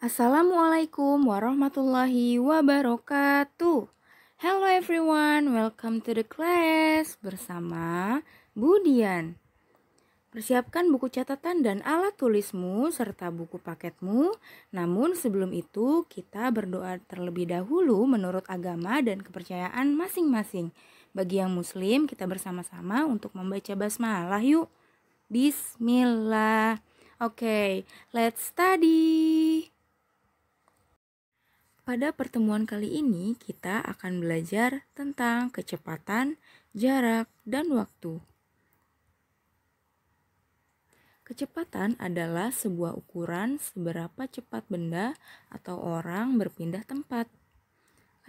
Assalamualaikum warahmatullahi wabarakatuh. Hello everyone, welcome to the class bersama Bu Dian. Persiapkan buku catatan dan alat tulismu serta buku paketmu. Namun sebelum itu kita berdoa terlebih dahulu menurut agama dan kepercayaan masing-masing. Bagi yang muslim kita bersama-sama untuk membaca basmalah yuk. Bismillah. Oke, let's study. Pada pertemuan kali ini, kita akan belajar tentang kecepatan, jarak, dan waktu. Kecepatan adalah sebuah ukuran seberapa cepat benda atau orang berpindah tempat.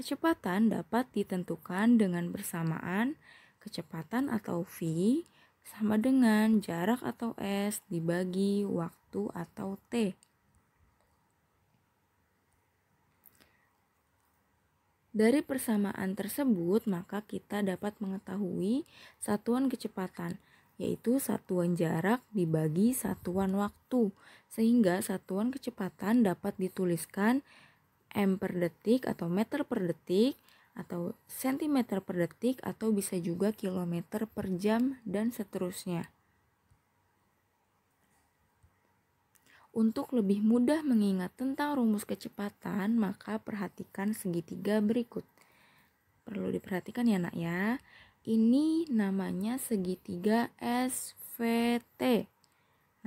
Kecepatan dapat ditentukan dengan bersamaan kecepatan atau v sama dengan jarak atau s dibagi waktu atau t. Dari persamaan tersebut, maka kita dapat mengetahui satuan kecepatan, yaitu satuan jarak dibagi satuan waktu, sehingga satuan kecepatan dapat dituliskan m per detik atau meter per detik, atau sentimeter per detik, atau bisa juga kilometer per jam, dan seterusnya. Untuk lebih mudah mengingat tentang rumus kecepatan, maka perhatikan segitiga berikut. Perlu diperhatikan ya nak ya. Ini namanya segitiga SVT.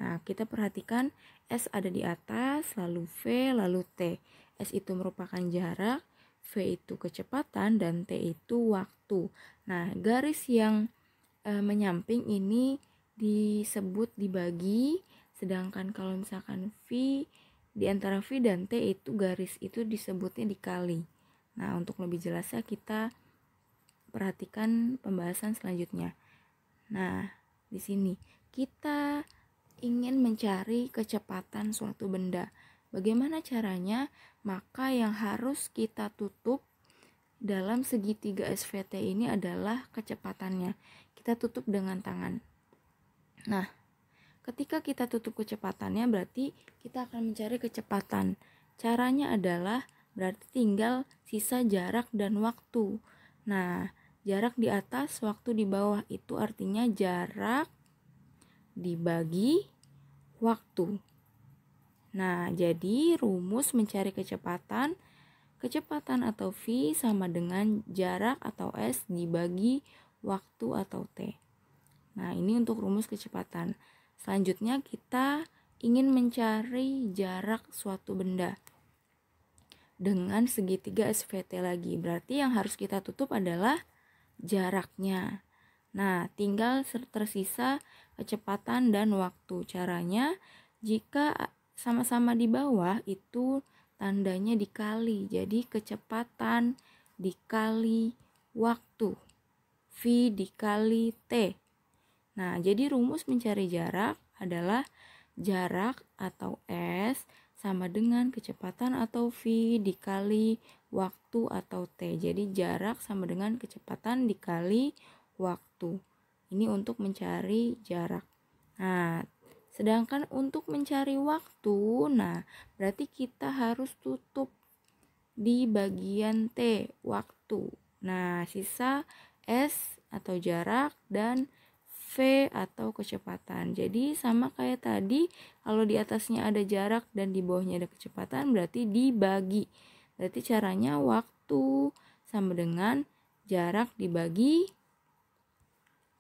Nah, kita perhatikan S ada di atas, lalu V, lalu T. S itu merupakan jarak, V itu kecepatan, dan T itu waktu. Nah, garis yang menyamping ini disebut dibagi. Sedangkan kalau misalkan V, di antara V dan T itu garis itu disebutnya dikali. Nah, untuk lebih jelasnya kita perhatikan pembahasan selanjutnya. Nah, di sini kita ingin mencari kecepatan suatu benda. Bagaimana caranya? Maka yang harus kita tutup dalam segitiga SVT ini adalah kecepatannya. Kita tutup dengan tangan. Nah, ketika kita tutup kecepatannya berarti kita akan mencari kecepatan. Caranya adalah berarti tinggal sisa jarak dan waktu. Nah, jarak di atas, waktu di bawah itu artinya jarak dibagi waktu. Nah, jadi rumus mencari kecepatan atau V sama dengan jarak atau S dibagi waktu atau T. Nah, ini untuk rumus kecepatan. Selanjutnya kita ingin mencari jarak suatu benda dengan segitiga SVT lagi. Berarti yang harus kita tutup adalah jaraknya. Nah, tinggal tersisa kecepatan dan waktu. Caranya, jika sama-sama di bawah itu tandanya dikali. Jadi kecepatan dikali waktu. V dikali T. Nah, jadi rumus mencari jarak adalah jarak atau S sama dengan kecepatan atau V dikali waktu atau T. Jadi jarak sama dengan kecepatan dikali waktu. Ini untuk mencari jarak. Nah, sedangkan untuk mencari waktu, nah berarti kita harus tutup di bagian T, waktu. Nah, sisa S atau jarak dan V atau kecepatan. Jadi sama kayak tadi, kalau di atasnya ada jarak dan di bawahnya ada kecepatan berarti dibagi. Berarti caranya waktu sama dengan jarak dibagi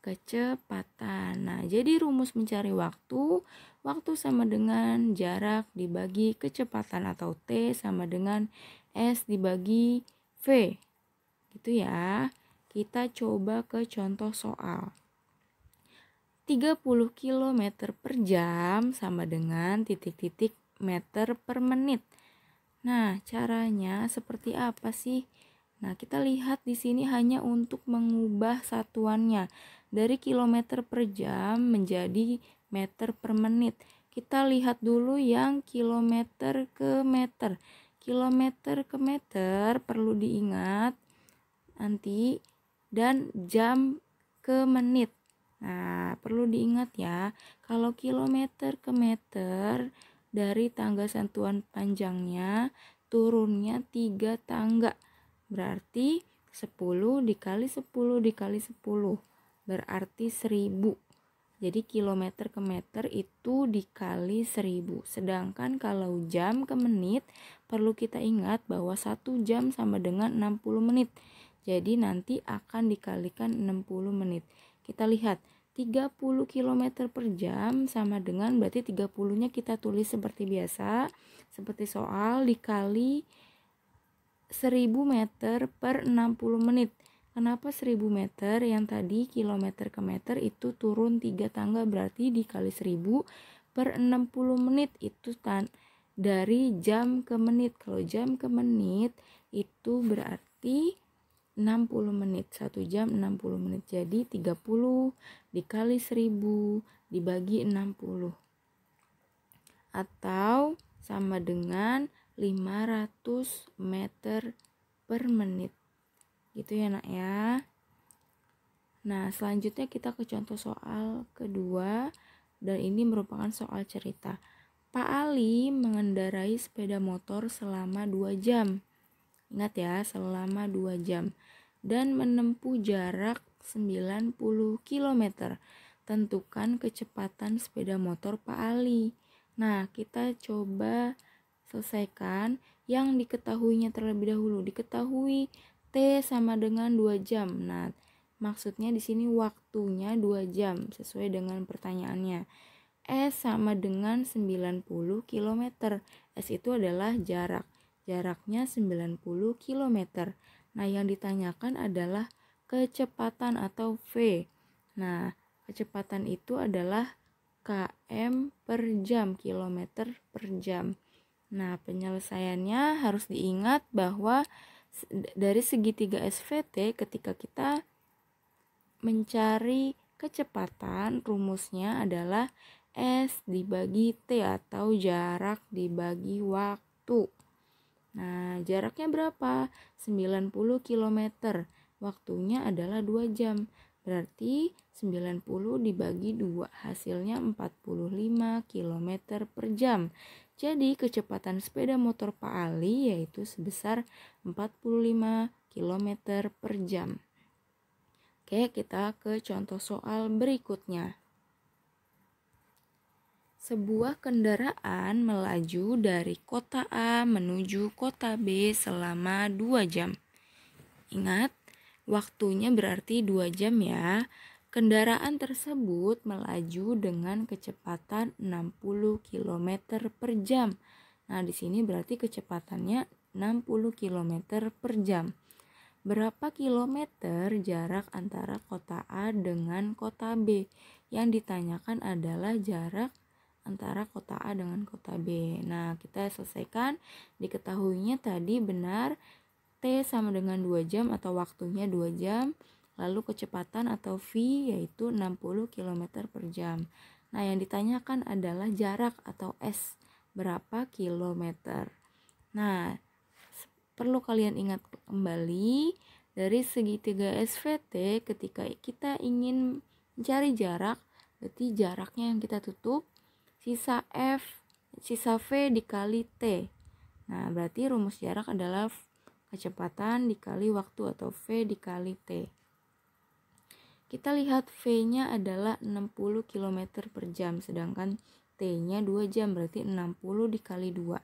kecepatan. Nah, jadi rumus mencari waktu sama dengan jarak dibagi kecepatan atau T sama dengan S dibagi V. Gitu ya. Kita coba ke contoh soal. 30 km per jam sama dengan titik-titik meter per menit. Nah, caranya seperti apa sih? Nah, kita lihat di sini hanya untuk mengubah satuannya dari kilometer per jam menjadi meter per menit. Kita lihat dulu yang kilometer ke meter. Kilometer ke meter perlu diingat nanti, dan jam ke menit. Nah, perlu diingat ya, kalau kilometer ke meter dari tangga sentuhan panjangnya turunnya 3 tangga. Berarti 10 dikali 10 dikali 10 berarti 1000. Jadi kilometer ke meter itu dikali 1000. Sedangkan kalau jam ke menit, perlu kita ingat bahwa 1 jam sama dengan 60 menit. Jadi nanti akan dikalikan 60 menit. Kita lihat 30 km per jam sama dengan, berarti 30-nya kita tulis seperti biasa, seperti soal, dikali 1000 meter per 60 menit. Kenapa 1000 meter? Yang tadi kilometer ke meter itu turun 3 tangga, berarti dikali 1000 per 60 menit itu dari jam ke menit. Kalau jam ke menit itu berarti 60 menit. 1 jam 60 menit. Jadi 30 dikali 1000 dibagi 60. Atau sama dengan 500 meter per menit. Gitu ya nak ya. Nah selanjutnya kita ke contoh soal kedua, dan ini merupakan soal cerita. Pak Ali mengendarai sepeda motor selama 2 jam. Ingat ya, selama 2 jam. Dan menempuh jarak 90 km. Tentukan kecepatan sepeda motor Pak Ali. Nah kita coba selesaikan yang diketahuinya terlebih dahulu. Diketahui T sama dengan 2 jam. Nah, maksudnya di sini waktunya 2 jam sesuai dengan pertanyaannya. S sama dengan 90 km. S itu adalah jarak. Jaraknya 90 km. Nah, yang ditanyakan adalah kecepatan atau V. Nah, kecepatan itu adalah km per jam, kilometer per jam. Nah, penyelesaiannya harus diingat bahwa dari segitiga SVT ketika kita mencari kecepatan, rumusnya adalah S dibagi T atau jarak dibagi waktu. Nah, jaraknya berapa? 90 km. Waktunya adalah 2 jam. Berarti 90 dibagi 2, hasilnya 45 km per jam. Jadi kecepatan sepeda motor Pak Ali yaitu sebesar 45 km per jam. Oke, kita ke contoh soal berikutnya. Sebuah kendaraan melaju dari kota A menuju kota B selama 2 jam. Ingat, waktunya berarti 2 jam ya. Kendaraan tersebut melaju dengan kecepatan 60 km per jam. Nah, di sini berarti kecepatannya 60 km per jam. Berapa kilometer jarak antara kota A dengan kota B? Yang ditanyakan adalah jarak antara kota A dengan kota B. Nah, kita selesaikan. Diketahuinya tadi benar T sama dengan 2 jam atau waktunya 2 jam. Lalu kecepatan atau V yaitu 60 km per jam. Nah, yang ditanyakan adalah jarak atau S, berapa kilometer. Nah, perlu kalian ingat kembali dari segitiga SVT ketika kita ingin mencari jarak, berarti jaraknya yang kita tutup, sisa V dikali T. Nah, berarti rumus jarak adalah kecepatan dikali waktu atau V dikali T. Kita lihat V-nya adalah 60 km per jam, sedangkan T-nya 2 jam, berarti 60 dikali 2.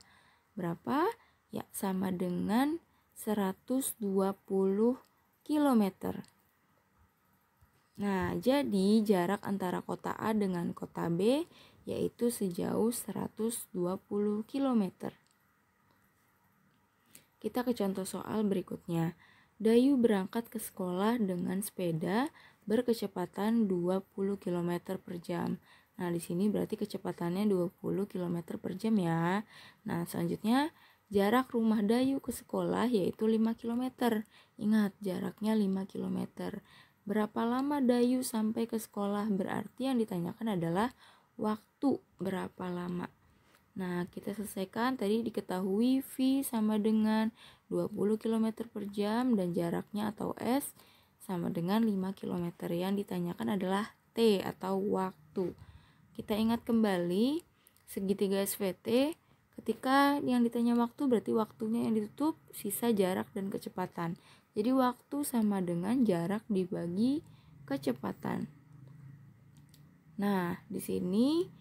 Berapa? Ya, sama dengan 120 km. Nah, jadi jarak antara kota A dengan kota B yaitu sejauh 120 km. Kita ke contoh soal berikutnya. Dayu berangkat ke sekolah dengan sepeda berkecepatan 20 km per jam. Nah, di sini berarti kecepatannya 20 km per jam ya. Nah, selanjutnya jarak rumah Dayu ke sekolah yaitu 5 km. Ingat, jaraknya 5 km. Berapa lama Dayu sampai ke sekolah? Berarti yang ditanyakan adalah waktu berapa lama. Nah, kita selesaikan. Tadi diketahui V sama dengan 20 km per jam dan jaraknya atau S sama dengan 5 km. Yang ditanyakan adalah T atau waktu. Kita ingat kembali, segitiga SVT, ketika yang ditanya waktu berarti waktunya yang ditutup, sisa jarak dan kecepatan. Jadi waktu sama dengan jarak dibagi kecepatan. Nah, di sini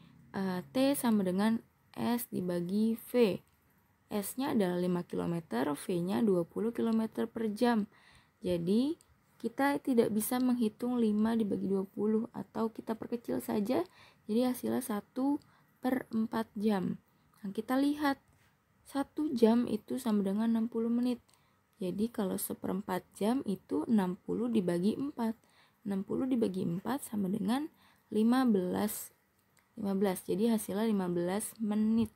T sama dengan S dibagi V. S-nya adalah 5 km, V-nya 20 km per jam. Jadi, kita tidak bisa menghitung 5 dibagi 20 atau kita perkecil saja. Jadi hasilnya 1/4 jam. Nah, kita lihat 1 jam itu sama dengan 60 menit. Jadi kalau 1/4 jam itu 60 dibagi 4. 60 dibagi 4 sama dengan 15. Jadi hasilnya 15 menit.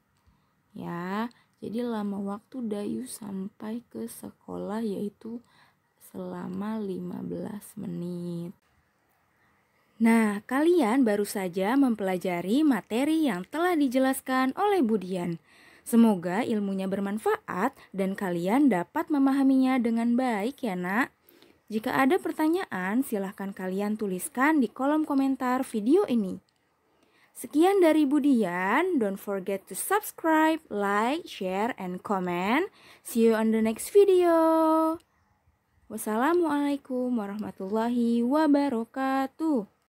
Ya, jadi lama waktu Dayu sampai ke sekolah yaitu selama 15 menit. Nah, kalian baru saja mempelajari materi yang telah dijelaskan oleh Budian. Semoga ilmunya bermanfaat dan kalian dapat memahaminya dengan baik ya nak. Jika ada pertanyaan, silahkan kalian tuliskan di kolom komentar video ini. Sekian dari Budian, don't forget to subscribe, like, share, and comment. See you on the next video. Wassalamualaikum warahmatullahi wabarakatuh.